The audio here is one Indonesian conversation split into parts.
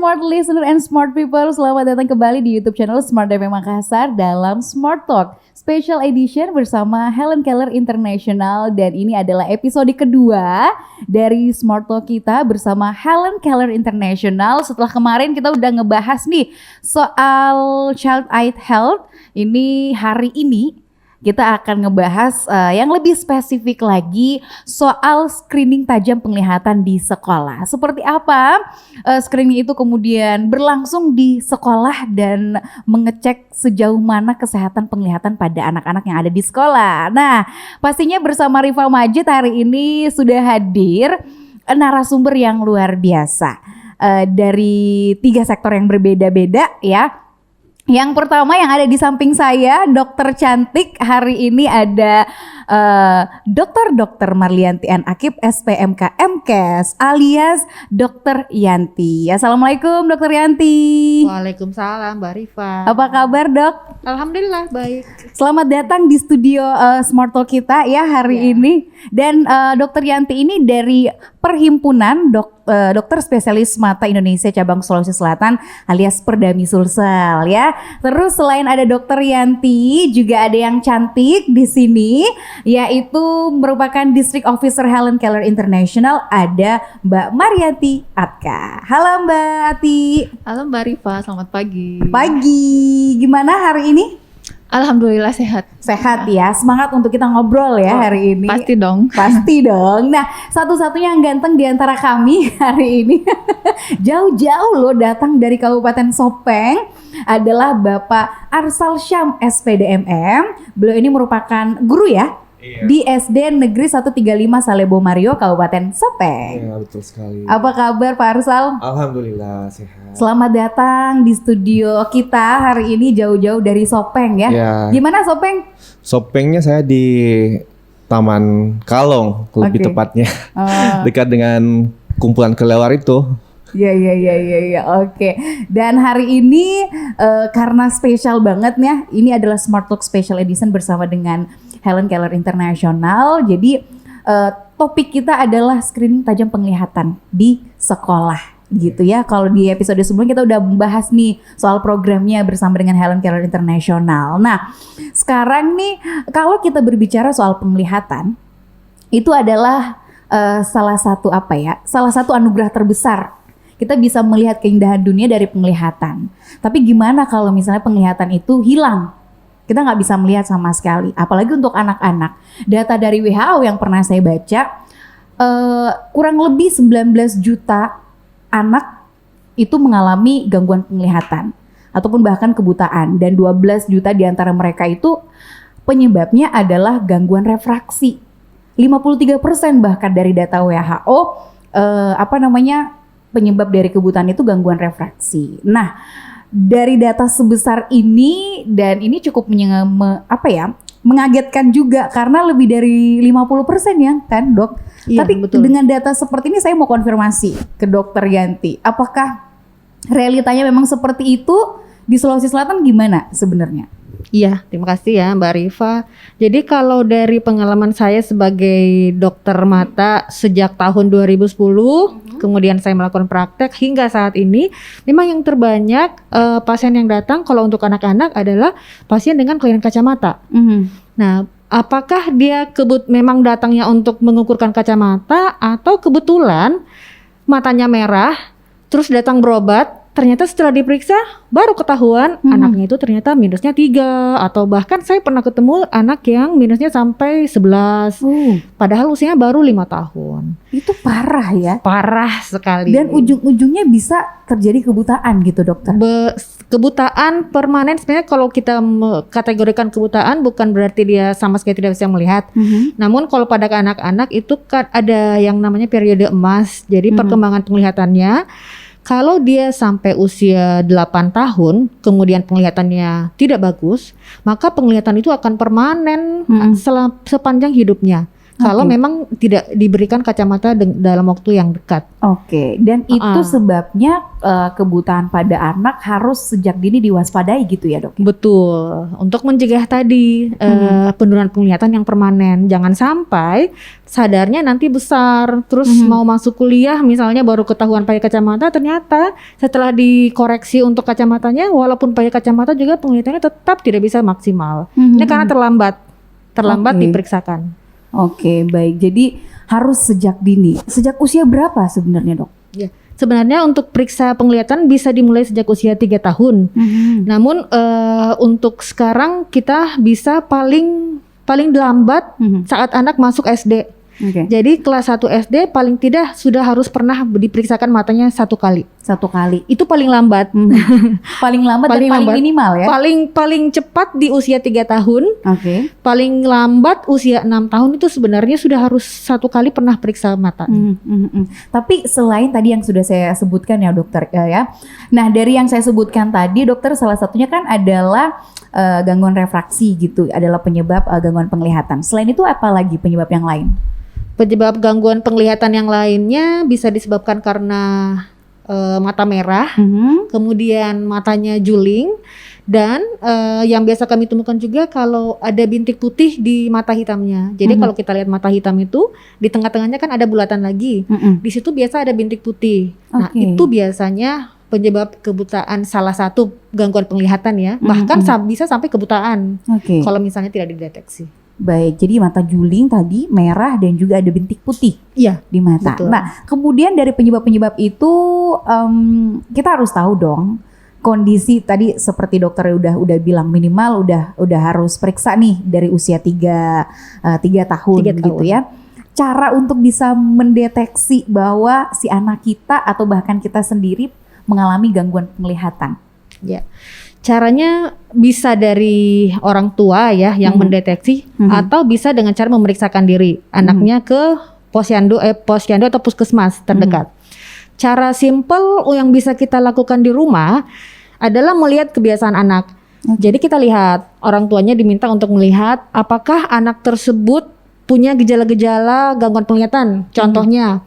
smart listener and smart people, selamat datang kembali di YouTube channel Smart FM Makassar dalam Smart Talk Special Edition bersama Helen Keller International. Dan ini adalah episode kedua dari Smart Talk kita bersama Helen Keller International. Setelah kemarin kita udah ngebahas nih soal child eye health, ini hari ini kita akan ngebahas yang lebih spesifik lagi soal screening tajam penglihatan di sekolah. Seperti apa screening itu kemudian berlangsung di sekolah dan mengecek sejauh mana kesehatan penglihatan pada anak-anak yang ada di sekolah. Nah, pastinya bersama Rifa Majid hari ini sudah hadir narasumber yang luar biasa dari 3 sektor yang berbeda-beda ya. Yang pertama yang ada di samping saya, dokter cantik. Hari ini ada Dr. Marlianti N. Akib, SPMK MKes alias Dr. Yanti. Assalamualaikum Dr. Yanti. Waalaikumsalam Mbak Rifa. Apa kabar dok? Alhamdulillah baik. Selamat datang di studio Smart Talk kita ya hari ini. Dan Dr. Yanti ini dari Perhimpunan Dokter Spesialis Mata Indonesia Cabang Sulawesi Selatan alias Perdami Sulsel ya. Terus selain ada Dr. Yanti, juga ada yang cantik di sini, yaitu merupakan District Officer Helen Keller International, ada Mbak Marlianti Atka. Halo Mbak Ati. Halo Mbak Rifa, selamat pagi. Pagi. Gimana hari ini? Alhamdulillah sehat. Sehat ya, semangat untuk kita ngobrol ya hari ini. Pasti dong. Pasti dong. Nah, satu-satunya yang ganteng di antara kami hari ini jauh-jauh loh datang dari Kabupaten Sopeng adalah Bapak Arsal Syam SPDMM. Beliau ini merupakan guru ya? Iya. Di SD Negeri 135 Salebo Mario, Kabupaten Sopeng. Iya, betul sekali. Apa kabar Pak Arsal? Alhamdulillah sehat. Selamat datang di studio kita hari ini jauh-jauh dari Sopeng ya. Ya. Gimana Sopeng? Sopengnya saya di Taman Kalong, lebih tepatnya. Dekat dengan kumpulan kelelawar itu. Ya. Oke. Dan hari ini karena spesial banget ya, ini adalah Smart Talk Special Edition bersama dengan Helen Keller International. Jadi topik kita adalah screening tajam penglihatan di sekolah gitu ya. Kalau di episode sebelumnya kita udah membahas nih soal programnya bersama dengan Helen Keller International. Nah, sekarang nih kalau kita berbicara soal penglihatan, itu adalah salah satu anugerah terbesar. Kita bisa melihat keindahan dunia dari penglihatan. Tapi gimana kalau misalnya penglihatan itu hilang? Kita nggak bisa melihat sama sekali. Apalagi untuk anak-anak. Data dari WHO yang pernah saya baca, kurang lebih 19 juta anak itu mengalami gangguan penglihatan. Ataupun bahkan kebutaan. Dan 12 juta di antara mereka itu penyebabnya adalah gangguan refraksi. 53% bahkan dari data WHO, penyebab dari kebutaan itu gangguan refraksi. Nah, dari data sebesar ini dan ini cukup mengagetkan juga karena lebih dari 50% ya kan, Dok? Iya, tapi betul. Dengan data seperti ini saya mau konfirmasi ke Dokter Yanti. Apakah realitanya memang seperti itu di Sulawesi Selatan gimana sebenarnya? Iya, terima kasih ya Mbak Rifa. Jadi kalau dari pengalaman saya sebagai dokter mata sejak tahun 2010, kemudian saya melakukan praktek hingga saat ini, memang yang terbanyak pasien yang datang kalau untuk anak-anak adalah pasien dengan kelainan kacamata. Nah, apakah dia memang datangnya untuk mengukurkan kacamata atau kebetulan matanya merah, terus datang berobat, ternyata setelah diperiksa baru ketahuan anaknya itu ternyata minusnya 3 atau bahkan saya pernah ketemu anak yang minusnya sampai 11 padahal usianya baru 5 tahun. Itu parah ya? Parah sekali. Dan ujung-ujungnya bisa terjadi kebutaan gitu dokter? Kebutaan permanen sebenarnya kalau kita kategorikan kebutaan bukan berarti dia sama sekali tidak bisa melihat. Namun kalau pada anak-anak itu kan ada yang namanya periode emas. Jadi perkembangan penglihatannya kalau dia sampai usia 8 tahun, kemudian penglihatannya tidak bagus, maka penglihatan itu akan permanen sepanjang hidupnya. kalau memang tidak diberikan kacamata dalam waktu yang dekat. Oke, dan itu sebabnya kebutaan pada anak harus sejak dini diwaspadai gitu ya dok? Betul, untuk mencegah tadi penurunan penglihatan yang permanen. Jangan sampai sadarnya nanti besar, terus mau masuk kuliah misalnya baru ketahuan pakai kacamata, ternyata setelah dikoreksi untuk kacamatanya, walaupun pakai kacamata juga penglihatannya tetap tidak bisa maksimal. Ini karena terlambat diperiksakan. Oke, baik. Jadi harus sejak dini. Sejak usia berapa sebenarnya dok? Ya, sebenarnya untuk periksa penglihatan bisa dimulai sejak usia 3 tahun. Namun untuk sekarang kita bisa paling lambat saat anak masuk SD. Jadi kelas 1 SD paling tidak sudah harus pernah diperiksakan matanya 1 kali. 1 kali. Itu paling lambat. Paling lambat dan paling minimal ya? Paling cepat di usia 3 tahun. Paling lambat usia 6 tahun itu sebenarnya sudah harus 1 kali pernah periksa mata. Tapi selain tadi yang sudah saya sebutkan ya dokter ya. Nah dari yang saya sebutkan tadi dokter, salah satunya kan adalah gangguan refraksi gitu, adalah penyebab gangguan penglihatan. Selain itu apa lagi penyebab yang lain? Penyebab gangguan penglihatan yang lainnya bisa disebabkan karena mata merah, kemudian matanya juling, dan yang biasa kami temukan juga kalau ada bintik putih di mata hitamnya. Jadi kalau kita lihat mata hitam itu di tengah-tengahnya kan ada bulatan lagi, di situ biasa ada bintik putih. Nah itu biasanya penyebab kebutaan, salah satu gangguan penglihatan ya, bahkan bisa sampai kebutaan kalau misalnya tidak dideteksi. Baik, jadi mata juling tadi, merah, dan juga ada bintik putih di mata. Betul. Nah, kemudian dari penyebab-penyebab itu kita harus tahu dong kondisi tadi seperti dokter udah bilang minimal udah harus periksa nih dari usia 3 tahun gitu ya. Cara untuk bisa mendeteksi bahwa si anak kita atau bahkan kita sendiri mengalami gangguan penglihatan. Ya. Caranya bisa dari orang tua ya yang mendeteksi, atau bisa dengan cara memeriksakan diri anaknya ke posyandu atau puskesmas terdekat. Cara simple yang bisa kita lakukan di rumah adalah melihat kebiasaan anak. Jadi kita lihat, orang tuanya diminta untuk melihat apakah anak tersebut punya gejala-gejala gangguan penglihatan. Contohnya,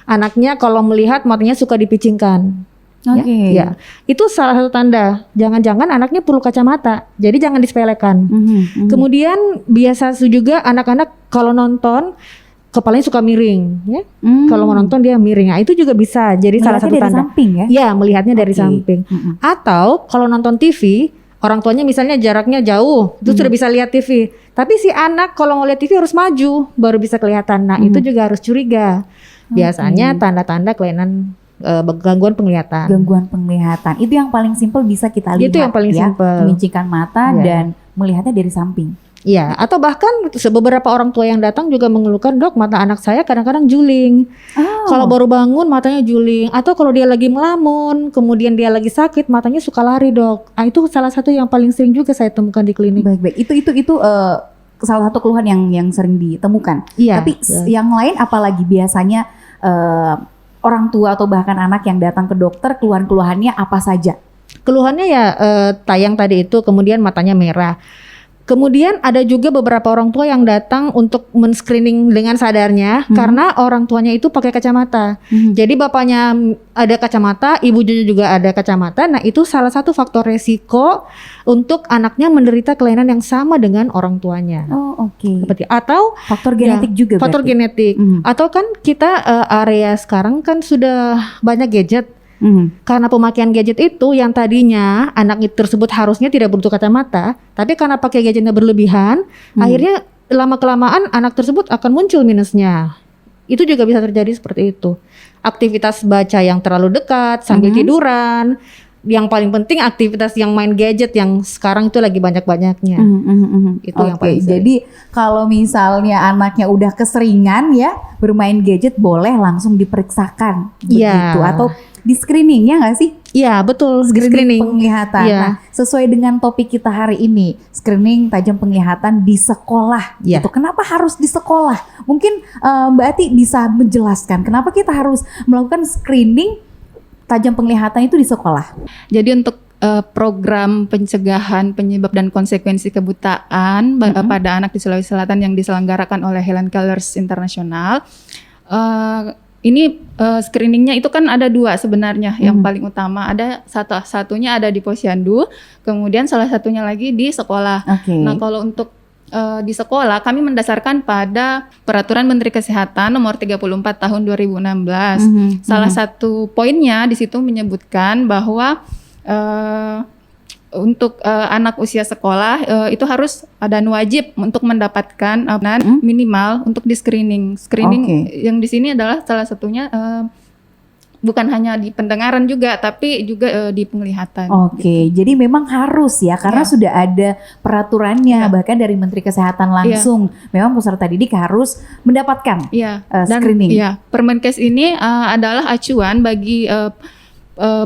anaknya kalau melihat matanya suka dipicingkan. Ya, itu salah satu tanda. Jangan-jangan anaknya perlu kacamata. Jadi jangan disepelekan. Kemudian biasa juga anak-anak kalau nonton kepalanya suka miring, ya. Kalau menonton dia miring. Nah, itu juga bisa jadi salah satu tanda. Dari samping ya? Ya, melihatnya dari samping. Atau kalau nonton TV, orang tuanya misalnya jaraknya jauh, itu sudah bisa lihat TV. Tapi si anak kalau ngeliat TV harus maju, baru bisa kelihatan. Nah, itu juga harus curiga. Biasanya tanda-tanda kelainan gangguan penglihatan. Gangguan penglihatan. Itu yang paling simpel bisa kita lihat. Itu yang paling simpel. Memicingkan mata dan melihatnya dari samping. Iya, atau bahkan beberapa orang tua yang datang juga mengeluhkan, dok mata anak saya kadang-kadang juling. Kalau baru bangun matanya juling, atau kalau dia lagi melamun, kemudian dia lagi sakit matanya suka lari dok. Itu salah satu yang paling sering juga saya temukan di klinik. Baik-baik, itu salah satu keluhan yang sering ditemukan. Tapi yang lain apalagi biasanya orang tua atau bahkan anak yang datang ke dokter keluhan-keluhannya apa saja? Keluhannya ya tayang tadi itu, kemudian matanya merah. Kemudian ada juga beberapa orang tua yang datang untuk men-screening dengan sadarnya karena orang tuanya itu pakai kacamata. Jadi bapaknya ada kacamata, ibunya juga ada kacamata. Nah, itu salah satu faktor resiko untuk anaknya menderita kelainan yang sama dengan orang tuanya. Seperti atau faktor genetik juga. Faktor genetik. Atau kan kita area sekarang kan sudah banyak gadget. Karena pemakaian gadget itu yang tadinya anak tersebut harusnya tidak butuh kacamata, tapi karena pakai gadgetnya berlebihan, akhirnya lama-kelamaan anak tersebut akan muncul minusnya. Itu juga bisa terjadi seperti itu. Aktivitas baca yang terlalu dekat sambil tiduran. Yang paling penting aktivitas yang main gadget yang sekarang itu lagi banyak-banyaknya. Itu yang paling sering. Jadi kalau misalnya anaknya udah keseringan ya bermain gadget, boleh langsung diperiksakan begitu atau di screening ya nggak sih? Iya betul, screening penglihatan. Nah, sesuai dengan topik kita hari ini, screening tajam penglihatan di sekolah. Gitu. Kenapa harus di sekolah? Mungkin Mbak Ati bisa menjelaskan kenapa kita harus melakukan screening tajam penglihatan itu di sekolah. Jadi untuk program pencegahan penyebab dan konsekuensi kebutaan pada anak di Sulawesi Selatan yang diselenggarakan oleh Helen Kellers International. Ini screeningnya itu kan ada 2 sebenarnya. Yang paling utama ada satunya ada di Posyandu, kemudian salah satunya lagi di sekolah. Nah, kalau untuk di sekolah kami mendasarkan pada Peraturan Menteri Kesehatan nomor 34 tahun 2016. Salah satu poinnya di situ menyebutkan bahwa untuk anak usia sekolah itu harus dan wajib untuk mendapatkan minimal untuk di screening. Yang di sini adalah salah satunya bukan hanya di pendengaran juga, tapi juga di penglihatan. Jadi memang harus ya, karena sudah ada peraturannya, bahkan dari Menteri Kesehatan langsung. Memang peserta didik harus mendapatkan screening. Permenkes ini adalah acuan bagi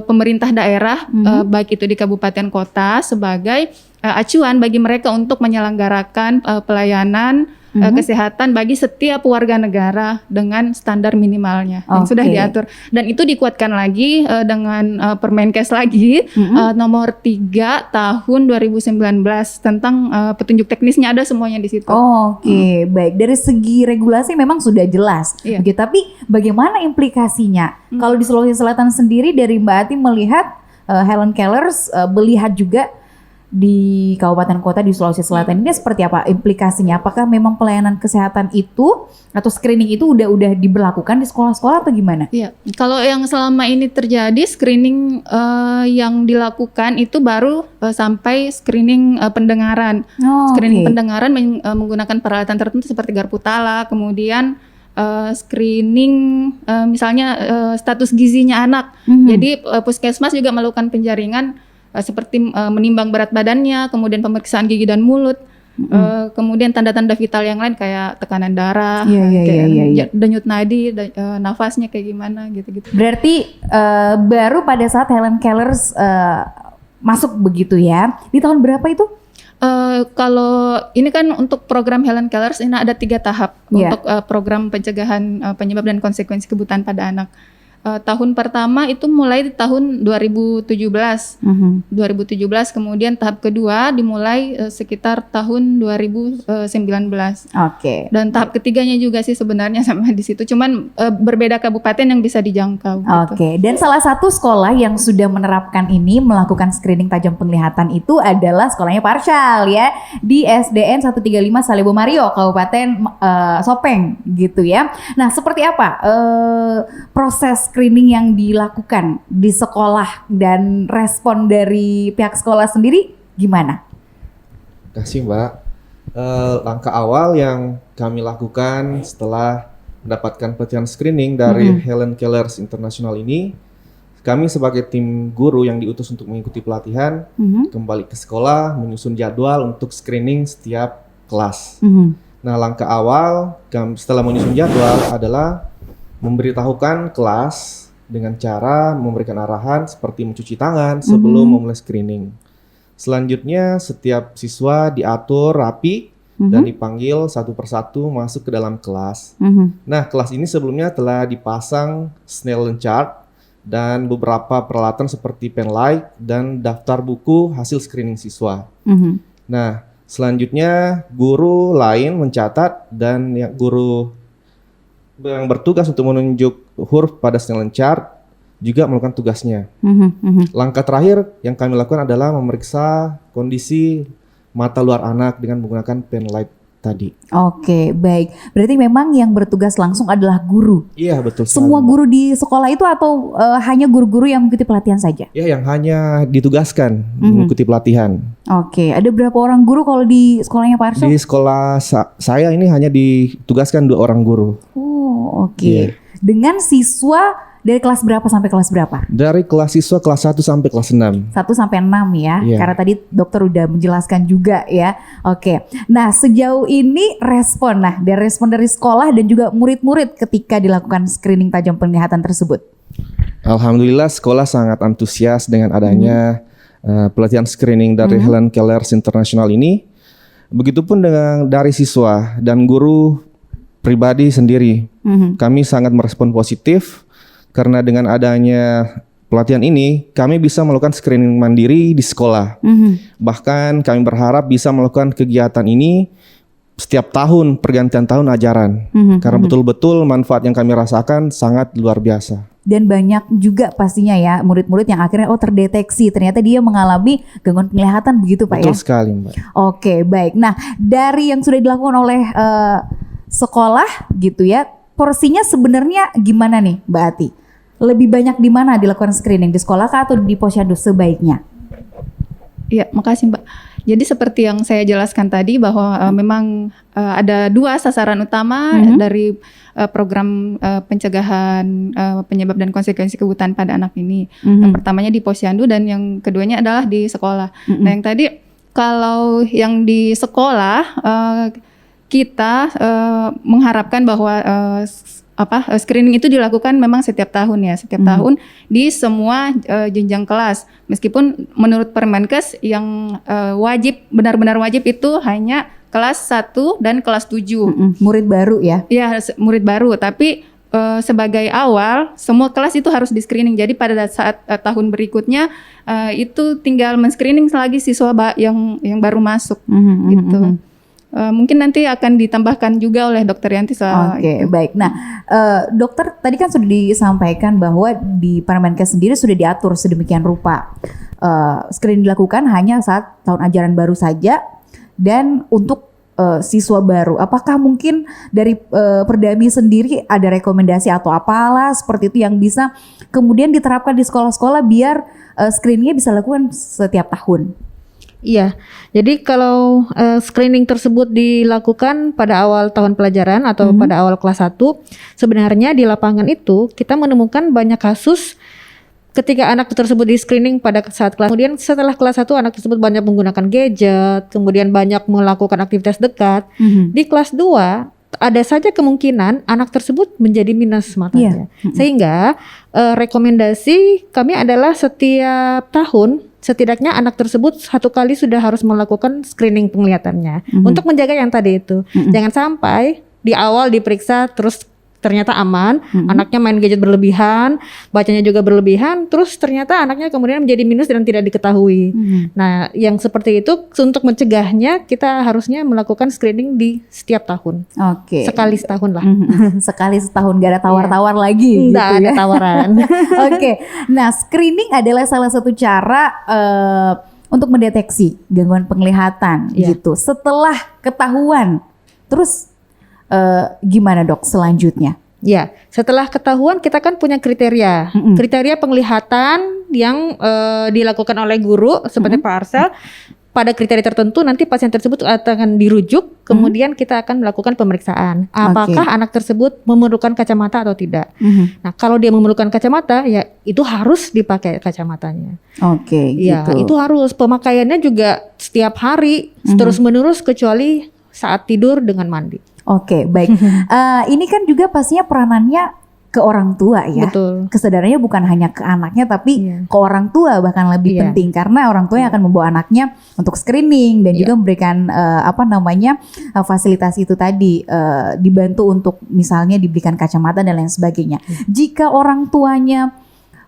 pemerintah daerah, baik itu di kabupaten kota, sebagai acuan bagi mereka untuk menyelenggarakan pelayanan kesehatan bagi setiap warga negara dengan standar minimalnya yang sudah diatur. Dan itu dikuatkan lagi dengan Permenkes lagi nomor 3 tahun 2019 tentang petunjuk teknisnya, ada semuanya di situ. Baik. Dari segi regulasi memang sudah jelas. Tapi bagaimana implikasinya? Kalau di Sulawesi Selatan sendiri, dari Mbak Ati melihat Helen Kellers melihat juga di kabupaten kota di Sulawesi Selatan ini seperti apa implikasinya? Apakah memang pelayanan kesehatan itu atau screening itu udah diberlakukan di sekolah-sekolah atau gimana? Iya, kalau yang selama ini terjadi screening yang dilakukan itu baru sampai screening pendengaran. Screening pendengaran menggunakan peralatan tertentu seperti garpu tala, kemudian screening misalnya status gizinya anak. Jadi puskesmas juga melakukan penjaringan seperti menimbang berat badannya, kemudian pemeriksaan gigi dan mulut, kemudian tanda-tanda vital yang lain kayak tekanan darah, denyut nadi, nafasnya kayak gimana gitu-gitu. Berarti baru pada saat Helen Kellers masuk begitu ya? Di tahun berapa itu? Kalau ini kan untuk program Helen Kellers ini ada 3 tahap untuk program pencegahan penyebab dan konsekuensi kebutaan pada anak. Tahun pertama itu mulai di tahun 2017. 2017, kemudian tahap kedua dimulai sekitar tahun 2019. Dan tahap ketiganya juga sih sebenarnya sama di situ, cuman berbeda kabupaten yang bisa dijangkau. Dan salah satu sekolah yang sudah menerapkan ini, melakukan screening tajam penglihatan itu adalah sekolahnya Parsyal ya, di SDN 135 Salebo Mario, Kabupaten Sopeng gitu ya. Nah, seperti apa proses screening yang dilakukan di sekolah dan respon dari pihak sekolah sendiri gimana? Terima kasih Mbak. Langkah awal yang kami lakukan setelah mendapatkan pelatihan screening dari Helen Kellers International ini, kami sebagai tim guru yang diutus untuk mengikuti pelatihan kembali ke sekolah, menyusun jadwal untuk screening setiap kelas. Nah, langkah awal setelah menyusun jadwal adalah memberitahukan kelas dengan cara memberikan arahan seperti mencuci tangan sebelum memulai screening. Selanjutnya setiap siswa diatur rapi dan dipanggil satu persatu masuk ke dalam kelas. Nah, kelas ini sebelumnya telah dipasang Snellen chart dan beberapa peralatan seperti pen light dan daftar buku hasil screening siswa. Nah, selanjutnya guru lain mencatat dan guru yang bertugas untuk menunjuk huruf pada Snellen chart juga melakukan tugasnya. Langkah terakhir yang kami lakukan adalah memeriksa kondisi mata luar anak dengan menggunakan pen light tadi. Baik. Berarti memang yang bertugas langsung adalah guru. Iya, betul. Semua guru di sekolah itu atau hanya guru-guru yang mengikuti pelatihan saja? Ya, yang hanya ditugaskan mengikuti pelatihan. Ada berapa orang guru kalau di sekolahnya Pak Arso? Di sekolah saya ini hanya ditugaskan 2 orang guru. Dengan siswa dari kelas berapa sampai kelas berapa? Dari kelas siswa kelas 1 sampai kelas 6. 1 sampai 6 ya, karena tadi dokter udah menjelaskan juga ya. Nah, sejauh ini respon dari sekolah dan juga murid-murid ketika dilakukan screening tajam penglihatan tersebut. Alhamdulillah sekolah sangat antusias dengan adanya pelatihan screening dari Helen Kellers International ini. Begitupun dengan dari siswa dan guru pribadi sendiri. Kami sangat merespon positif karena dengan adanya pelatihan ini, kami bisa melakukan screening mandiri di sekolah. Bahkan kami berharap bisa melakukan kegiatan ini setiap tahun, pergantian tahun ajaran. Karena betul-betul manfaat yang kami rasakan sangat luar biasa. Dan banyak juga pastinya ya murid-murid yang akhirnya terdeteksi ternyata dia mengalami gangguan penglihatan begitu Pak ya? Betul sekali Mbak. Oke, baik. Nah, dari yang sudah dilakukan oleh sekolah gitu ya, porsinya sebenarnya gimana nih Mbak Ati? Lebih banyak di mana dilakukan screening, di sekolah kah atau di posyandu sebaiknya? Iya, makasih Mbak. Jadi seperti yang saya jelaskan tadi bahwa memang ada 2 sasaran utama dari program pencegahan penyebab dan konsekuensi kebutaan pada anak ini. Yang pertamanya di posyandu dan yang keduanya adalah di sekolah. Nah, yang tadi kalau yang di sekolah kita mengharapkan bahwa screening itu dilakukan memang setiap tahun ya, setiap tahun di semua jenjang kelas. Meskipun menurut Permenkes yang benar-benar wajib itu hanya kelas 1 dan kelas 7. Murid baru ya? Iya, murid baru, tapi sebagai awal semua kelas itu harus di screening. Jadi pada saat tahun berikutnya itu tinggal men-screening lagi siswa yang baru masuk gitu. Mungkin nanti akan ditambahkan juga oleh Dokter Yanti soal Oke, baik. Nah, dokter tadi kan sudah disampaikan bahwa di Permenkes sendiri sudah diatur sedemikian rupa. Screening dilakukan hanya saat tahun ajaran baru saja dan untuk siswa baru. Apakah mungkin dari Perdami sendiri ada rekomendasi atau apalah seperti itu yang bisa kemudian diterapkan di sekolah-sekolah biar screeningnya bisa dilakukan setiap tahun? Iya, jadi kalau screening tersebut dilakukan pada awal tahun pelajaran atau pada awal kelas 1, sebenarnya di lapangan itu kita menemukan banyak kasus ketika anak tersebut di screening pada saat kelas. Kemudian setelah kelas 1 anak tersebut banyak menggunakan gadget, kemudian banyak melakukan aktivitas dekat. Di kelas 2 ada saja kemungkinan anak tersebut menjadi minus matanya. Sehingga rekomendasi kami adalah setiap tahun setidaknya anak tersebut 1 kali sudah harus melakukan screening penglihatannya untuk menjaga yang tadi itu. Jangan sampai di awal diperiksa terus ternyata aman, anaknya main gadget berlebihan, bacanya juga berlebihan, terus ternyata anaknya kemudian menjadi minus dan tidak diketahui. Nah, yang seperti itu untuk mencegahnya kita harusnya melakukan screening di setiap tahun. Oke. Sekali setahun lah. Sekali setahun, gak ada tawar-tawar lagi. Nggak gitu ada ya. tawaran. Oke. Nah, screening adalah salah satu cara untuk mendeteksi gangguan penglihatan gitu. Setelah ketahuan, terus gimana dok selanjutnya? Ya, setelah ketahuan kita kan punya kriteria, kriteria penglihatan yang dilakukan oleh guru seperti Pak Arsel. Pada kriteria tertentu nanti pasien tersebut akan dirujuk, kemudian kita akan melakukan pemeriksaan. Apakah anak tersebut memerlukan kacamata atau tidak? Nah, kalau dia memerlukan kacamata, ya itu harus dipakai kacamatanya. Oke, Ya, gitu. itu harus. Pemakaiannya juga setiap hari, terus-menerus kecuali saat tidur dengan mandi. Oke, baik. Ini kan juga pastinya peranannya ke orang tua ya. Betul. Kesadarannya bukan hanya ke anaknya tapi ke orang tua bahkan lebih penting karena orang tua yang akan membawa anaknya untuk screening dan juga memberikan fasilitas itu tadi dibantu untuk misalnya diberikan kacamata dan lain sebagainya. Jika orang tuanya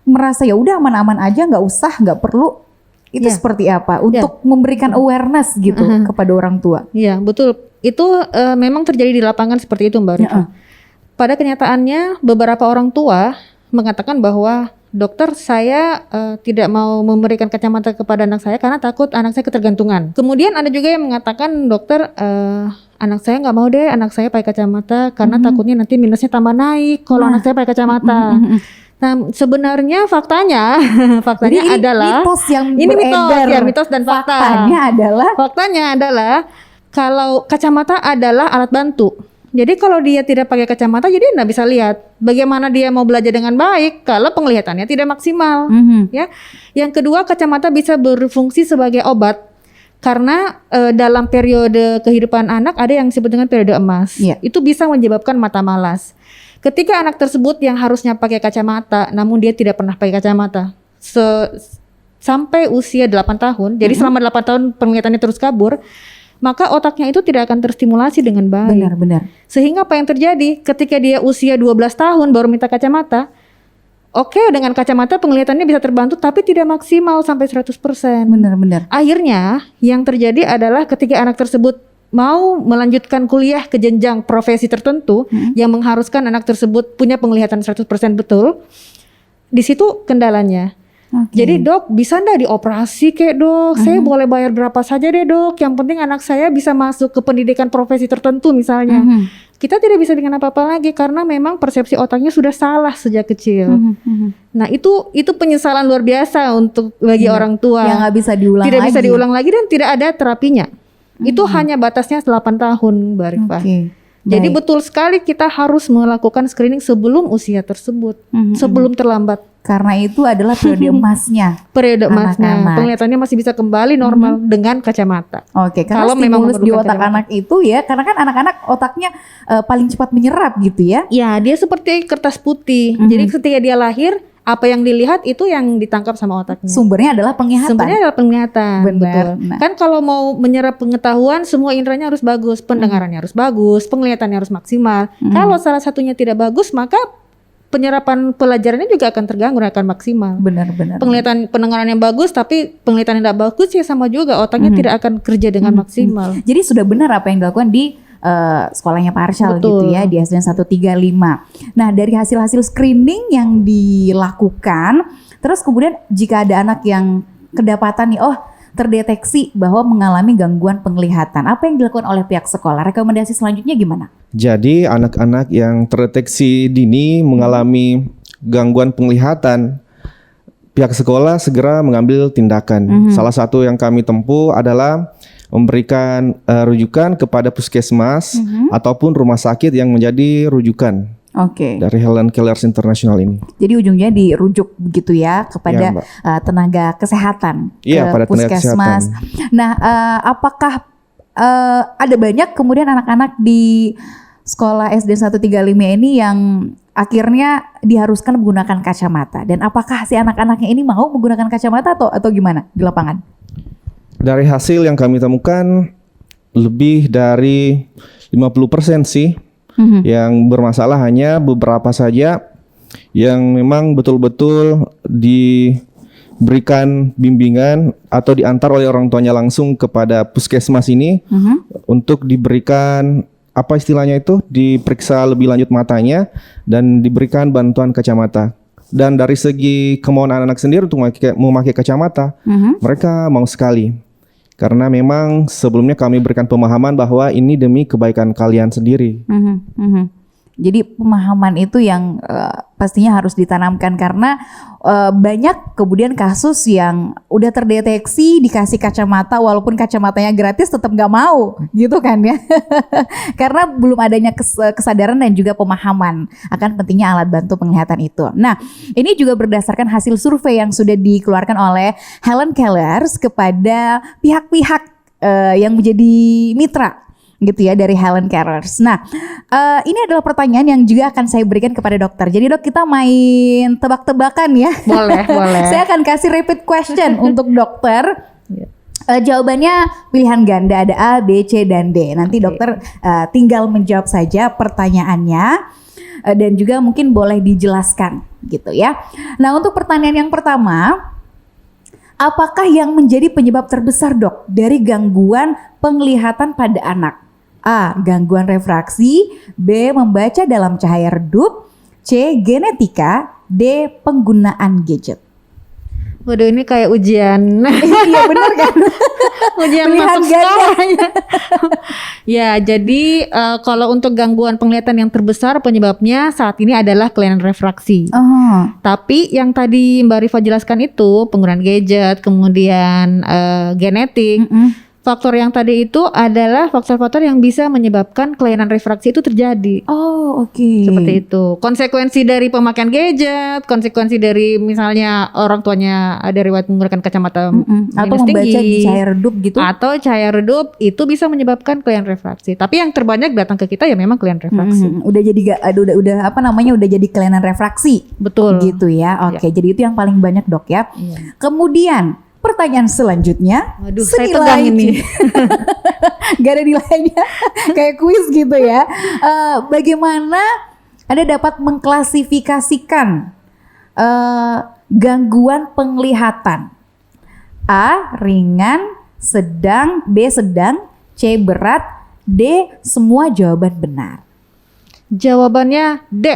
merasa ya udah aman-aman aja nggak usah nggak perlu itu seperti apa untuk memberikan awareness gitu kepada orang tua. Iya, betul. Itu memang terjadi di lapangan seperti itu Mbak Rifa. Pada kenyataannya beberapa orang tua mengatakan bahwa dokter saya tidak mau memberikan kacamata kepada anak saya karena takut anak saya ketergantungan. Kemudian ada juga yang mengatakan dokter anak saya nggak mau deh anak saya pakai kacamata karena takutnya nanti minusnya tambah naik kalau anak saya pakai kacamata. Nah sebenarnya faktanya Jadi ini adalah mitos yang ini beredar. mitos dan fakta. Faktanya adalah kalau kacamata adalah alat bantu. Jadi kalau dia tidak pakai kacamata, jadi nggak bisa lihat. Bagaimana dia mau belajar dengan baik kalau penglihatannya tidak maksimal, ya. Yang kedua, kacamata bisa berfungsi sebagai obat karena dalam periode kehidupan anak ada yang disebut dengan periode emas. Itu bisa menyebabkan mata malas. Ketika anak tersebut yang harusnya pakai kacamata, namun dia tidak pernah pakai kacamata sampai usia 8 tahun, jadi selama 8 tahun penglihatannya terus kabur. Maka otaknya itu tidak akan terstimulasi dengan baik. Benar. Sehingga apa yang terjadi ketika dia usia 12 tahun baru minta kacamata, Oke, dengan kacamata penglihatannya bisa terbantu tapi tidak maksimal sampai 100%. Benar-benar. Akhirnya yang terjadi adalah ketika anak tersebut mau melanjutkan kuliah ke jenjang profesi tertentu yang mengharuskan anak tersebut punya penglihatan 100% betul, di situ kendalanya. Jadi dok, bisa nggak dioperasi kek dok? Saya boleh bayar berapa saja deh dok. Yang penting anak saya bisa masuk ke pendidikan profesi tertentu misalnya. Kita tidak bisa dengan apa-apa lagi karena memang persepsi otaknya sudah salah sejak kecil. Nah itu penyesalan luar biasa untuk bagi orang tua. Yang nggak bisa diulang Tidak lagi. bisa diulang lagi dan tidak ada terapinya. Itu hanya batasnya 8 tahun, Mbak Rifah. Jadi betul sekali kita harus melakukan screening sebelum usia tersebut, sebelum terlambat. Karena itu adalah periode emasnya. Periode emasnya, Anak-anak. penglihatannya masih bisa kembali normal dengan kacamata. Oke, karena Kalau memang stimulus di memerlukan otak kacamata. anak itu ya, karena kan anak-anak otaknya paling cepat menyerap gitu ya. Ya, dia seperti kertas putih. Jadi ketika dia lahir, apa yang dilihat itu yang ditangkap sama otaknya. Sumbernya adalah penglihatan. Sumbernya adalah penglihatan. Benar. Betul. Nah. Kan kalau mau menyerap pengetahuan, semua inderanya harus bagus, pendengarannya harus bagus, penglihatannya harus maksimal. Kalau salah satunya tidak bagus, maka penyerapan pelajarannya juga akan terganggu, akan maksimal. Benar-benar. Penglihatan pendengaran yang bagus, tapi penglihatan yang tidak bagus ya sama juga, otaknya tidak akan kerja dengan maksimal. Jadi sudah benar apa yang dilakukan di sekolahnya Pak Arsyal gitu ya, di SDN 135. Nah, dari hasil-hasil screening yang dilakukan, terus kemudian jika ada anak yang kedapatan nih, terdeteksi bahwa mengalami gangguan penglihatan, apa yang dilakukan oleh pihak sekolah? Rekomendasi selanjutnya gimana? Jadi anak-anak yang terdeteksi dini mengalami gangguan penglihatan, pihak sekolah segera mengambil tindakan. Salah satu yang kami tempuh adalah memberikan rujukan kepada puskesmas ataupun rumah sakit yang menjadi rujukan dari Helen Kellers International ini. Jadi ujungnya dirujuk begitu ya kepada tenaga kesehatan, Iya, pada tenaga puskesmas. kesehatan. Nah, apakah ada banyak kemudian anak-anak di sekolah SD 135 ini yang akhirnya diharuskan menggunakan kacamata? Dan apakah si anak-anaknya ini mau menggunakan kacamata atau gimana di lapangan? Dari hasil yang kami temukan, lebih dari 50% sih yang bermasalah, hanya beberapa saja yang memang betul-betul diberikan bimbingan atau diantar oleh orang tuanya langsung kepada puskesmas ini untuk diberikan apa istilahnya itu, diperiksa lebih lanjut matanya dan diberikan bantuan kacamata. Dan dari segi kemauan anak-anak sendiri untuk memakai kacamata, mereka mau sekali. Karena memang sebelumnya kami berikan pemahaman bahwa ini demi kebaikan kalian sendiri. Jadi pemahaman itu yang pastinya harus ditanamkan karena banyak kemudian kasus yang udah terdeteksi dikasih kacamata walaupun kacamatanya gratis tetap nggak mau gitu kan ya. Karena belum adanya kesadaran dan juga pemahaman akan pentingnya alat bantu penglihatan itu. Nah, ini juga berdasarkan hasil survei yang sudah dikeluarkan oleh Helen Kellers kepada pihak-pihak yang menjadi mitra gitu ya dari Helen Kellers. Nah, ini adalah pertanyaan yang juga akan saya berikan kepada dokter. Jadi dok, kita main tebak-tebakan ya. Boleh, boleh. Saya akan kasih repeat question untuk dokter. Jawabannya pilihan ganda, ada A, B, C, dan D. Nanti dokter tinggal menjawab saja pertanyaannya dan juga mungkin boleh dijelaskan gitu ya. Nah, untuk pertanyaan yang pertama, apakah yang menjadi penyebab terbesar dok dari gangguan penglihatan pada anak? A. Gangguan refraksi. B. Membaca dalam cahaya redup. C. Genetika. D. Penggunaan gadget. Waduh, ini kayak ujian. Iya benar kan? Ujian Pilihan masuk ganda. sekolah. Ya, jadi kalau untuk gangguan penglihatan yang terbesar penyebabnya saat ini adalah kelainan refraksi. Tapi yang tadi Mbak Rifa jelaskan itu penggunaan gadget, kemudian genetik. Faktor yang tadi itu adalah faktor-faktor yang bisa menyebabkan kelainan refraksi itu terjadi. Oh, oke. Seperti itu. Konsekuensi dari pemakaian gadget, konsekuensi dari misalnya orang tuanya ada riwayat menggunakan kacamata atau minus membaca tinggi, di cahaya redup gitu. atau cahaya redup itu bisa menyebabkan kelainan refraksi. Tapi yang terbanyak datang ke kita ya memang kelainan refraksi. Udah jadi udah apa namanya, udah jadi kelainan refraksi. Betul. Gitu ya. Oke, jadi itu yang paling banyak dok ya. Kemudian pertanyaan selanjutnya, Waduh, saya tegang ini. Gak ada nilainya, kayak kuis gitu ya. Bagaimana Anda dapat mengklasifikasikan gangguan penglihatan? A. Ringan, sedang, B. Sedang, C. Berat, D. Semua jawaban benar. Jawabannya D.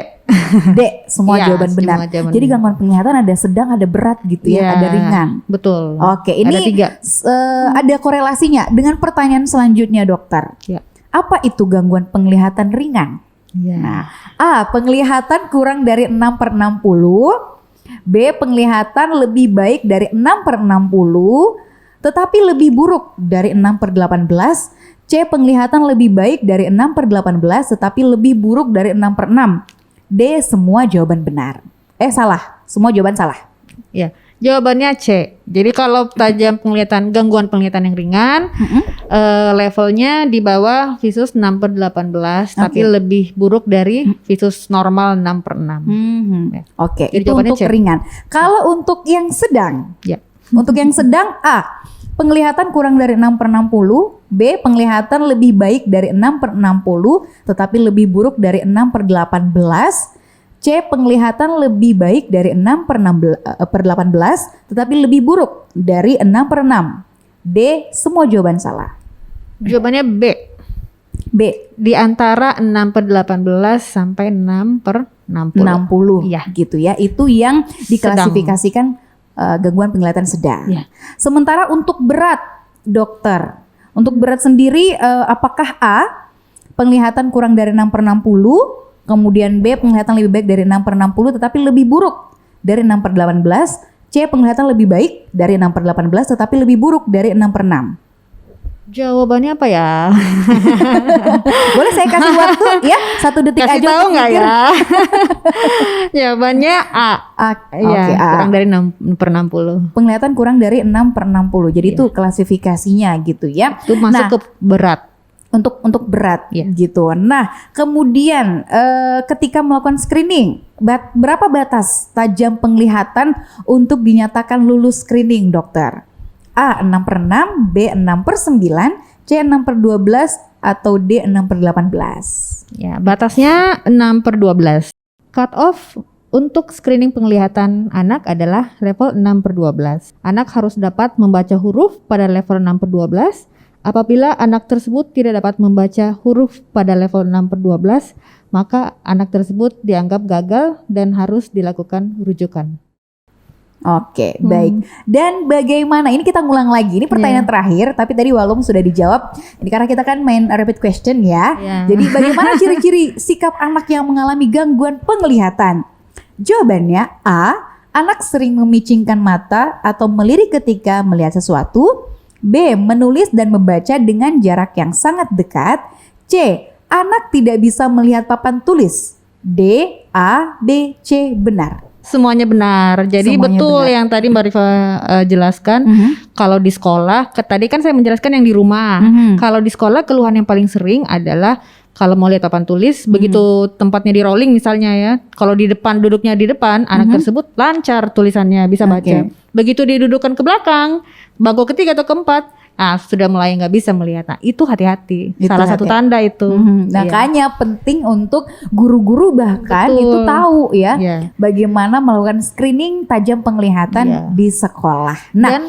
D. Semua Ya, jawaban semua benar. jawaban Jadi benar. gangguan penglihatan ada sedang, ada berat gitu ya, Ya, ada ringan. Betul. Oke, ini ada 3. ada korelasinya dengan pertanyaan selanjutnya, dokter. Ya. Apa itu gangguan penglihatan ringan? Ya. Nah, A. Penglihatan kurang dari 6/60. B. Penglihatan lebih baik dari 6/60, tetapi lebih buruk dari 6/18. C. Penglihatan lebih baik dari 6/18, tetapi lebih buruk dari 6/6. D. Semua jawaban benar. Salah. Semua jawaban salah. Ya, jawabannya C. Jadi kalau tajam penglihatan, gangguan penglihatan yang ringan, levelnya di bawah visus 6/18, tapi lebih buruk dari visus normal 6/6. Ya. Oke, Jadi itu jawabannya untuk C. ringan. Kalau untuk yang sedang, Ya. untuk yang sedang A. Penglihatan kurang dari 6/60. B. Penglihatan lebih baik dari 6/60, tetapi lebih buruk dari 6/18. C. Penglihatan lebih baik dari 6/18, tetapi lebih buruk dari 6/6. D. Semua jawaban salah. Jawabannya B. B. Di antara 6/18 sampai 6/60. 60 Iya. gitu ya. Itu yang diklasifikasikan gangguan penglihatan sedang. Iya. Sementara untuk berat, dokter. Untuk berat sendiri apakah A. Penglihatan kurang dari 6/60, kemudian B. Penglihatan lebih baik dari 6/60 tetapi lebih buruk dari 6/18. C. Penglihatan lebih baik dari 6/18 tetapi lebih buruk dari 6/6. Jawabannya apa ya? Boleh saya kasih waktu ya 1 detik Kasih aja tahu untuk nggak mikir? ya? Jawabannya A. Oke, Iya, A. kurang dari 6/60. Penglihatan kurang dari 6/60. Jadi itu klasifikasinya gitu ya. Itu masuk ke berat. Untuk berat Iya. gitu. Nah, kemudian ketika melakukan screening, berapa batas tajam penglihatan untuk dinyatakan lulus screening, dokter? A 6/6, B 6/9, C 6/12, atau D 6/18. Ya, batasnya 6/12. Cut off untuk screening penglihatan anak adalah level 6/12. Anak harus dapat membaca huruf pada level 6/12. Apabila anak tersebut tidak dapat membaca huruf pada level 6/12, maka anak tersebut dianggap gagal dan harus dilakukan rujukan. Oke, baik. Dan bagaimana? Ini kita ngulang lagi. Ini pertanyaan terakhir, tapi tadi Walum sudah dijawab. Ini karena kita kan main rapid question ya. Ya. Jadi bagaimana ciri-ciri sikap anak yang mengalami gangguan penglihatan? Jawabannya A. Anak sering memicingkan mata atau melirik ketika melihat sesuatu. B. Menulis dan membaca dengan jarak yang sangat dekat. C. Anak tidak bisa melihat papan tulis. D. A, B, C. Benar. Semuanya benar. Jadi Semuanya betul benar. yang tadi Mbak Rifa jelaskan. Kalau di sekolah, tadi kan saya menjelaskan yang di rumah. Kalau di sekolah keluhan yang paling sering adalah kalau mau lihat papan tulis, begitu tempatnya di rolling misalnya ya. Kalau di depan, duduknya di depan, anak tersebut lancar tulisannya, bisa baca. Begitu didudukkan ke belakang, bangku ketiga atau keempat, sudah mulai nggak bisa melihat. Nah, itu hati-hati. Itu Salah satu tanda itu. Iya. Makanya penting untuk guru-guru bahkan Betul. itu tahu ya Iya. bagaimana melakukan screening tajam penglihatan Iya. di sekolah. Nah, Dan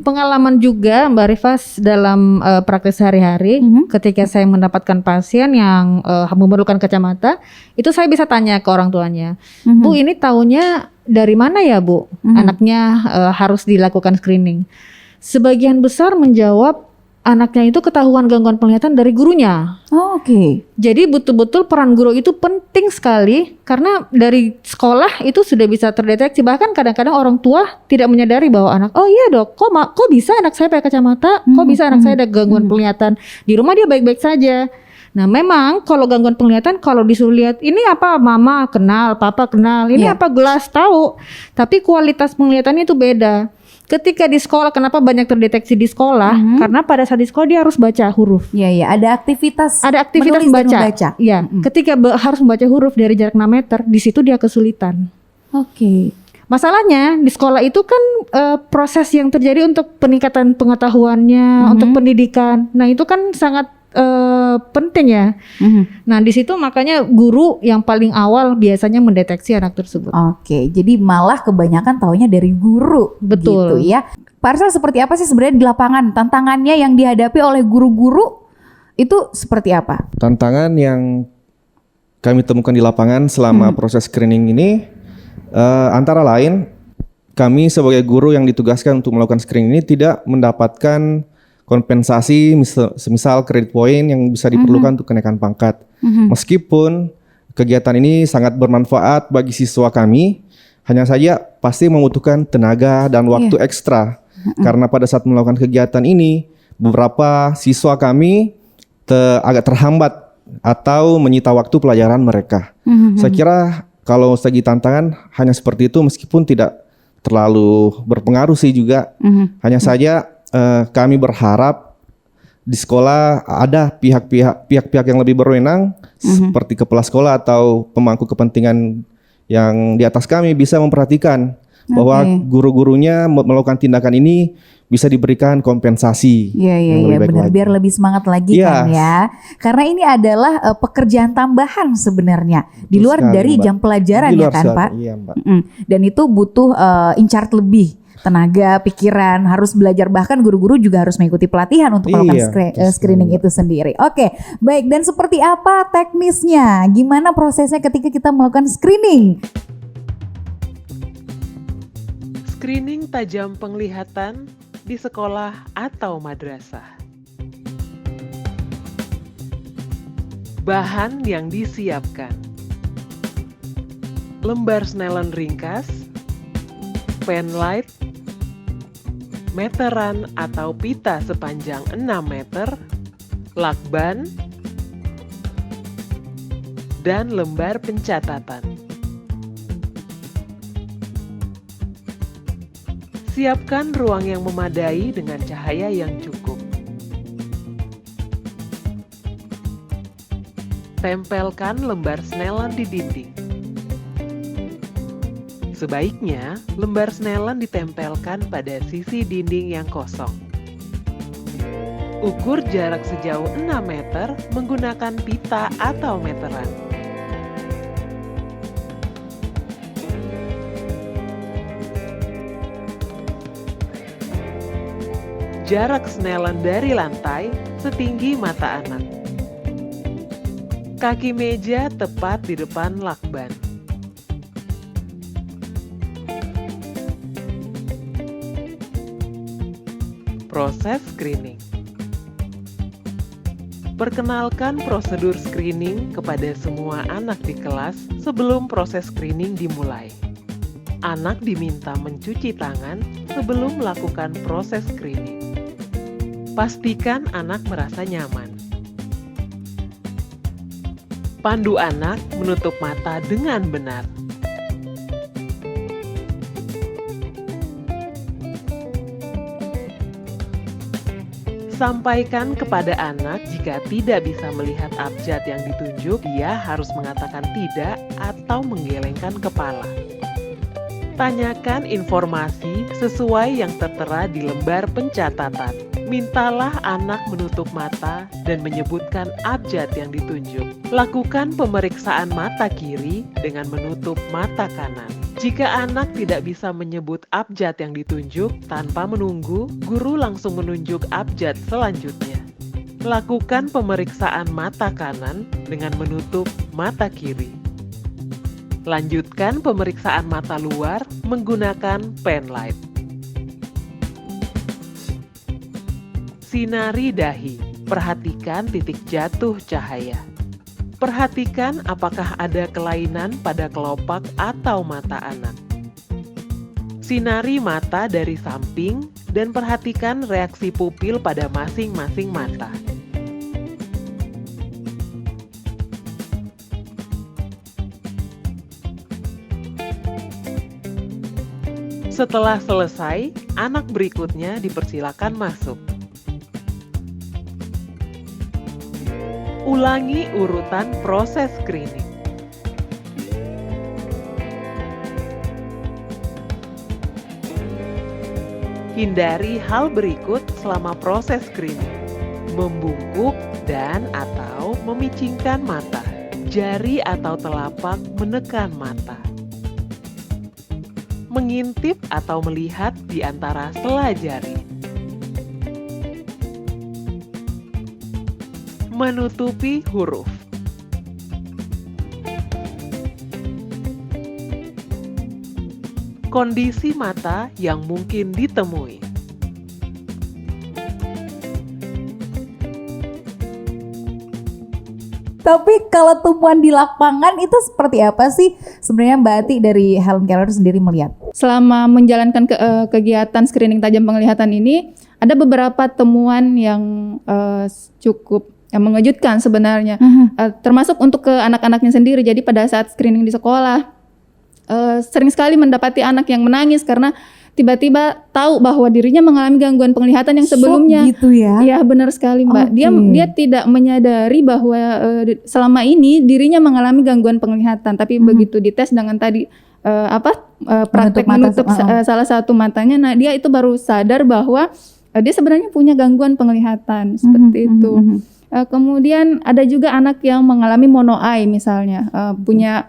pengalaman juga Mbak Rifas dalam praktek sehari-hari, ketika saya mendapatkan pasien yang memerlukan kacamata, itu saya bisa tanya ke orang tuanya, Bu, ini taunya dari mana ya Bu? Anaknya harus dilakukan screening. Sebagian besar menjawab anaknya itu ketahuan gangguan penglihatan dari gurunya. Oke. Jadi betul-betul peran guru itu penting sekali karena dari sekolah itu sudah bisa terdeteksi. Bahkan kadang-kadang orang tua tidak menyadari bahwa anak, oh iya dok, kok bisa anak saya pakai kacamata, kok bisa anak saya ada gangguan penglihatan. Di rumah dia baik-baik saja. Nah memang kalau gangguan penglihatan kalau disuruh lihat ini apa mama kenal, papa kenal, ini apa gelas tahu. Tapi kualitas penglihatannya itu beda. Ketika di sekolah, kenapa banyak terdeteksi di sekolah? Karena pada saat di sekolah dia harus baca huruf. Iya, ada aktivitas. Ada aktivitas menulis dan membaca. Iya, ketika harus membaca huruf dari jarak 6 meter, di situ dia kesulitan. Oke. Masalahnya di sekolah itu kan proses yang terjadi untuk peningkatan pengetahuannya, untuk pendidikan. Nah, itu kan sangat penting ya. Nah di situ makanya guru yang paling awal biasanya mendeteksi anak tersebut. Oke, jadi malah kebanyakan taunya dari guru. Betul. Gitu ya. Pak Arsel, seperti apa sih sebenarnya di lapangan tantangannya yang dihadapi oleh guru-guru itu seperti apa? Tantangan yang kami temukan di lapangan selama proses screening ini antara lain kami sebagai guru yang ditugaskan untuk melakukan screening ini tidak mendapatkan kompensasi semisal kredit poin yang bisa diperlukan untuk kenaikan pangkat. Meskipun kegiatan ini sangat bermanfaat bagi siswa kami, hanya saja pasti membutuhkan tenaga dan waktu ekstra. Karena pada saat melakukan kegiatan ini, beberapa siswa kami agak terhambat atau menyita waktu pelajaran mereka. Saya kira kalau segi tantangan hanya seperti itu, meskipun tidak terlalu berpengaruh sih juga. Hanya saja kami berharap di sekolah ada pihak-pihak yang lebih berwenang seperti kepala sekolah atau pemangku kepentingan yang di atas kami bisa memperhatikan bahwa guru-gurunya melakukan tindakan ini bisa diberikan kompensasi. Iya benar, biar lebih semangat lagi kan ya. Karena ini adalah pekerjaan tambahan sebenarnya di luar dari jam pelajaran ya kan Pak. Iya, Mbak. Dan itu butuh in charge lebih, tenaga, pikiran, harus belajar, bahkan guru-guru juga harus mengikuti pelatihan untuk melakukan screening itu sendiri. Oke, baik, dan seperti apa teknisnya? Gimana prosesnya ketika kita melakukan screening? Screening tajam penglihatan di sekolah atau madrasah. Bahan yang disiapkan: lembar Snellen ringkas, penlight, meteran atau pita sepanjang 6 meter, lakban, dan lembar pencatatan. Siapkan ruang yang memadai dengan cahaya yang cukup. Tempelkan lembar Snellen di dinding. Sebaiknya, lembar Snellen ditempelkan pada sisi dinding yang kosong. Ukur jarak sejauh 6 meter menggunakan pita atau meteran. Jarak Snellen dari lantai setinggi mata anak. Kaki meja tepat di depan lakban. Proses screening. Perkenalkan prosedur screening kepada semua anak di kelas sebelum proses screening dimulai. Anak diminta mencuci tangan sebelum melakukan proses screening. Pastikan anak merasa nyaman. Pandu anak menutup mata dengan benar. Sampaikan kepada anak jika tidak bisa melihat abjad yang ditunjuk, dia harus mengatakan tidak atau menggelengkan kepala. Tanyakan informasi sesuai yang tertera di lembar pencatatan. Mintalah anak menutup mata dan menyebutkan abjad yang ditunjuk. Lakukan pemeriksaan mata kiri dengan menutup mata kanan. Jika anak tidak bisa menyebut abjad yang ditunjuk, tanpa menunggu, guru langsung menunjuk abjad selanjutnya. Lakukan pemeriksaan mata kanan dengan menutup mata kiri. Lanjutkan pemeriksaan mata luar menggunakan penlight. Sinari dahi. Perhatikan titik jatuh cahaya. Perhatikan apakah ada kelainan pada kelopak atau mata anak. Sinari mata dari samping dan perhatikan reaksi pupil pada masing-masing mata. Setelah selesai, anak berikutnya dipersilakan masuk. Ulangi urutan proses screening. Hindari hal berikut selama proses screening. membungkuk dan atau memicingkan mata. Jari atau telapak menekan mata. Mengintip atau melihat di antara sela jari. Menutupi huruf. Kondisi mata yang mungkin ditemui. Tapi kalau temuan di lapangan itu seperti apa sih sebenarnya Mbak Ati dari Helen Keller sendiri melihat? Selama menjalankan kegiatan screening tajam penglihatan ini, ada beberapa temuan yang cukup mengejutkan sebenarnya, termasuk untuk ke anak-anaknya sendiri. Jadi pada saat screening di sekolah, sering sekali mendapati anak yang menangis karena tiba-tiba tahu bahwa dirinya mengalami gangguan penglihatan yang sebelumnya. Shock gitu ya? Iya benar sekali Mbak. Okay. Dia tidak menyadari bahwa selama ini dirinya mengalami gangguan penglihatan, tapi begitu dites dengan tadi praktek menutup salah satu matanya, nah dia itu baru sadar bahwa dia sebenarnya punya gangguan penglihatan seperti itu. Kemudian ada juga anak yang mengalami mono eye misalnya, punya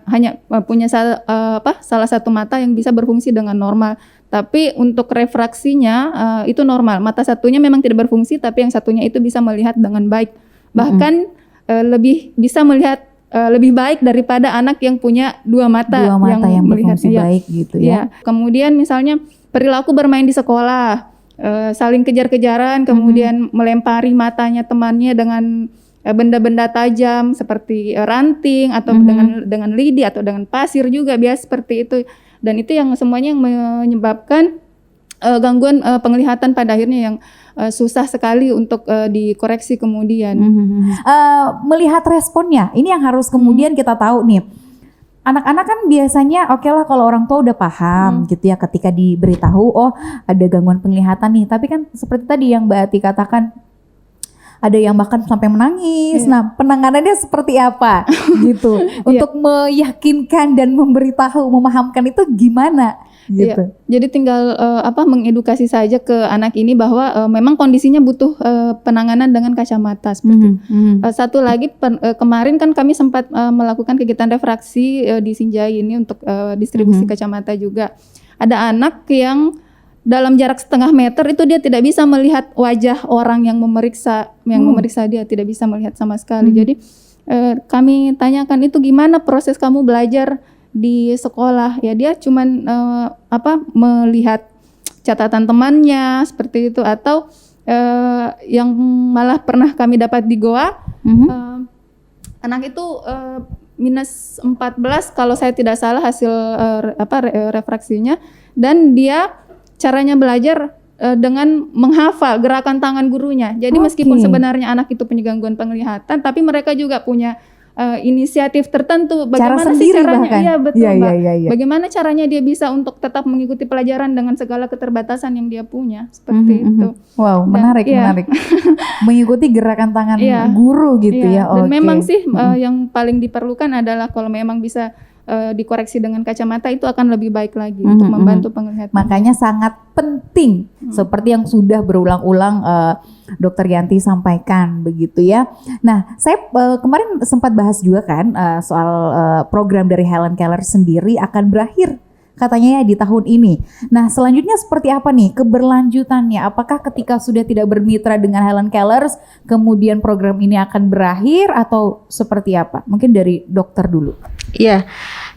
salah satu mata yang bisa berfungsi dengan normal, tapi untuk refraksinya itu normal. Mata satunya memang tidak berfungsi, tapi yang satunya itu bisa melihat dengan baik, bahkan lebih bisa melihat lebih baik daripada anak yang punya dua mata yang berfungsi baik gitu ya. Kemudian misalnya perilaku bermain di sekolah, saling kejar-kejaran, kemudian melempari matanya temannya dengan benda-benda tajam seperti ranting atau dengan lidi atau dengan pasir juga biasa seperti itu. Dan itu yang semuanya yang menyebabkan gangguan penglihatan pada akhirnya yang susah sekali untuk dikoreksi kemudian. Melihat responnya, ini yang harus kemudian kita tahu nih. Anak-anak kan biasanya oke lah kalau orang tua udah paham gitu ya ketika diberitahu oh ada gangguan penglihatan nih. Tapi kan seperti tadi yang Mbak Ati katakan, ada yang bahkan sampai menangis. Nah, penanganannya seperti apa gitu untuk meyakinkan dan memberitahu, memahamkan itu gimana gitu. Jadi tinggal mengedukasi saja ke anak ini bahwa memang kondisinya butuh penanganan dengan kacamata seperti itu. Satu lagi kemarin kan kami sempat melakukan kegiatan refraksi di Sinjai ini untuk distribusi kacamata juga. Ada anak yang dalam jarak setengah meter itu dia tidak bisa melihat wajah orang yang memeriksa dia, tidak bisa melihat sama sekali. Jadi kami tanyakan, itu gimana proses kamu belajar di sekolah? Ya dia cuman melihat catatan temannya seperti itu, atau yang malah pernah kami dapat di Goa, anak itu minus 14 kalau saya tidak salah hasil refraksinya, dan dia caranya belajar dengan menghafal gerakan tangan gurunya. Jadi meskipun sebenarnya anak itu punya gangguan penglihatan, tapi mereka juga punya inisiatif tertentu. Bagaimana sih caranya? Iya betul Mbak. Bagaimana caranya dia bisa untuk tetap mengikuti pelajaran dengan segala keterbatasan yang dia punya seperti itu. Wow, menarik. Mengikuti gerakan tangan guru gitu ya. Dan memang sih yang paling diperlukan adalah kalau memang bisa dikoreksi dengan kacamata, itu akan lebih baik lagi untuk membantu penglihatan. Makanya sangat penting seperti yang sudah berulang-ulang Dr. Yanti sampaikan begitu ya. Nah, saya kemarin sempat bahas juga kan soal program dari Helen Keller sendiri akan berakhir katanya ya di tahun ini. Nah, selanjutnya seperti apa nih keberlanjutannya? Apakah ketika sudah tidak bermitra dengan Helen Keller, kemudian program ini akan berakhir atau seperti apa? Mungkin dari dokter dulu. Iya,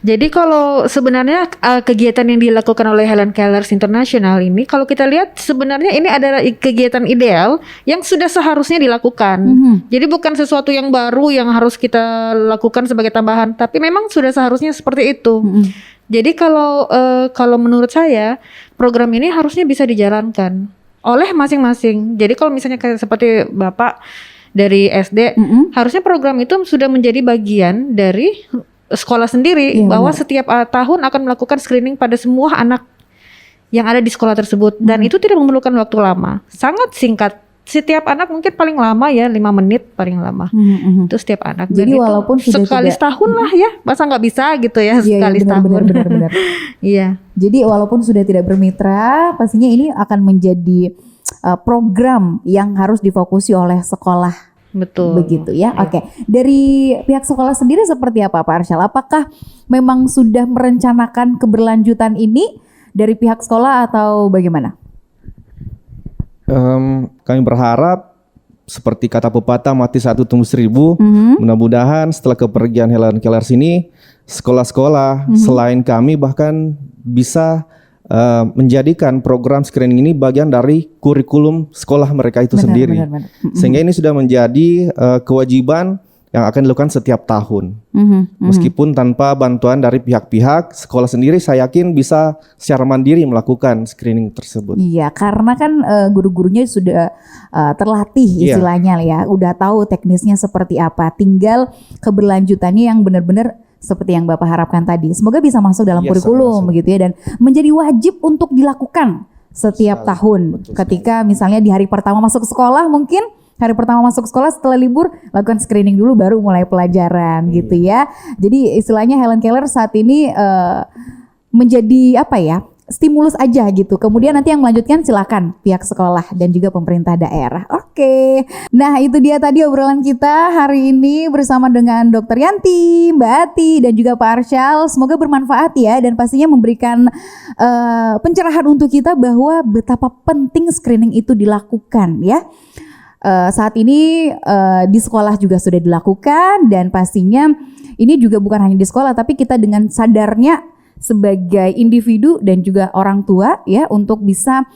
jadi kalau sebenarnya kegiatan yang dilakukan oleh Helen Keller International ini, kalau kita lihat sebenarnya ini adalah kegiatan ideal yang sudah seharusnya dilakukan. Jadi bukan sesuatu yang baru yang harus kita lakukan sebagai tambahan, tapi memang sudah seharusnya seperti itu. Jadi kalau menurut saya program ini harusnya bisa dijalankan oleh masing-masing. Jadi kalau misalnya kayak seperti Bapak dari SD, harusnya program itu sudah menjadi bagian dari sekolah sendiri, bahwa setiap tahun akan melakukan screening pada semua anak yang ada di sekolah tersebut, dan itu tidak memerlukan waktu lama, sangat singkat. Setiap anak mungkin paling lama ya 5 menit paling lama. Itu setiap anak. Jadi dan walaupun itu sekali setahun lah ya, masa nggak bisa gitu ya sekali setahun. Benar. Iya. Jadi walaupun sudah tidak bermitra, pastinya ini akan menjadi program yang harus difokusi oleh sekolah. Betul. Begitu ya. Oke. Dari pihak sekolah sendiri seperti apa Pak Arsyal? Apakah memang sudah merencanakan keberlanjutan ini dari pihak sekolah atau bagaimana? Kami berharap seperti kata pepatah mati satu tumbuh seribu. Mudah-mudahan setelah kepergian Helen Kellers ini sekolah-sekolah selain kami bahkan bisa menjadikan program screening ini bagian dari kurikulum sekolah mereka itu sendiri. Benar. Sehingga ini sudah menjadi kewajiban yang akan dilakukan setiap tahun. Meskipun tanpa bantuan dari pihak-pihak, sekolah sendiri saya yakin bisa secara mandiri melakukan screening tersebut. Iya, karena kan guru-gurunya sudah terlatih istilahnya ya, udah tahu teknisnya seperti apa. Tinggal keberlanjutannya yang benar-benar seperti yang Bapak harapkan tadi. Semoga bisa masuk dalam kurikulum begitu ya, dan menjadi wajib untuk dilakukan setiap tahun. Ketika misalnya di hari pertama masuk sekolah, mungkin hari pertama masuk sekolah setelah libur lakukan screening dulu baru mulai pelajaran gitu ya. Jadi istilahnya Helen Keller saat ini menjadi apa ya, stimulus aja gitu. Kemudian nanti yang melanjutkan silakan pihak sekolah dan juga pemerintah daerah. Oke. Nah, itu dia tadi obrolan kita hari ini bersama dengan Dr. Yanti, Mbak Ati dan juga Pak Arsyal. Semoga bermanfaat ya dan pastinya memberikan pencerahan untuk kita bahwa betapa penting screening itu dilakukan ya. Saat ini di sekolah juga sudah dilakukan dan pastinya ini juga bukan hanya di sekolah tapi kita dengan sadarnya sebagai individu dan juga orang tua ya untuk bisa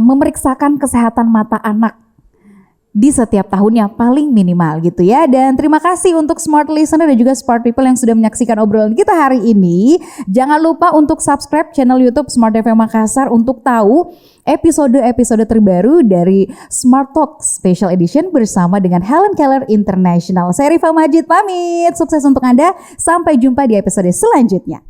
memeriksakan kesehatan mata anak di setiap tahunnya paling minimal gitu ya. Dan terima kasih untuk smart listener dan juga smart people yang sudah menyaksikan obrolan kita hari ini. Jangan lupa untuk subscribe channel YouTube Smart FM Makassar untuk tahu episode-episode terbaru dari Smart Talk Special Edition bersama dengan Helen Keller International. Saya Rifa Majid pamit, sukses untuk Anda, sampai jumpa di episode selanjutnya.